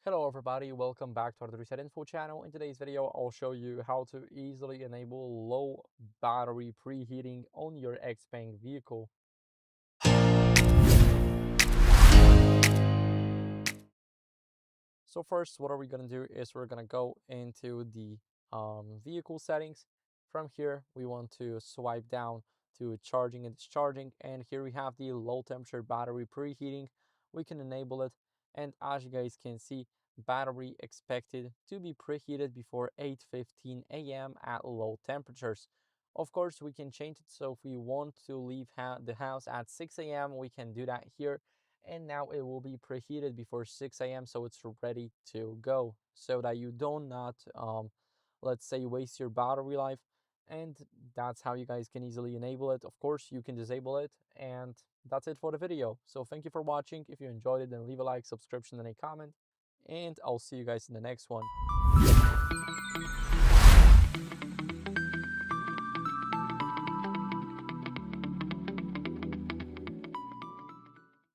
Hello everybody, welcome back to our Reset Info channel. In today's video, I'll show you how to easily enable low battery preheating on your XPeng vehicle. So first, what are we going to do is we're going to go into the vehicle settings. From here, we want to swipe down to charging and discharging. And here we have the low temperature battery preheating. We can enable it. And as you guys can see, battery expected to be preheated before 8:15 a.m. at low temperatures. Of course, we can change it. So if we want to leave the house at 6 a.m., we can do that here, and now it will be preheated before 6 a.m. so it's ready to go, so that you don't not let's say waste your battery life. And that's how you guys can easily enable it. Of course, you can disable it, and that's it for the video. So thank you for watching. If you enjoyed it, then leave a like, subscription, and a comment, and I'll see you guys in the next one.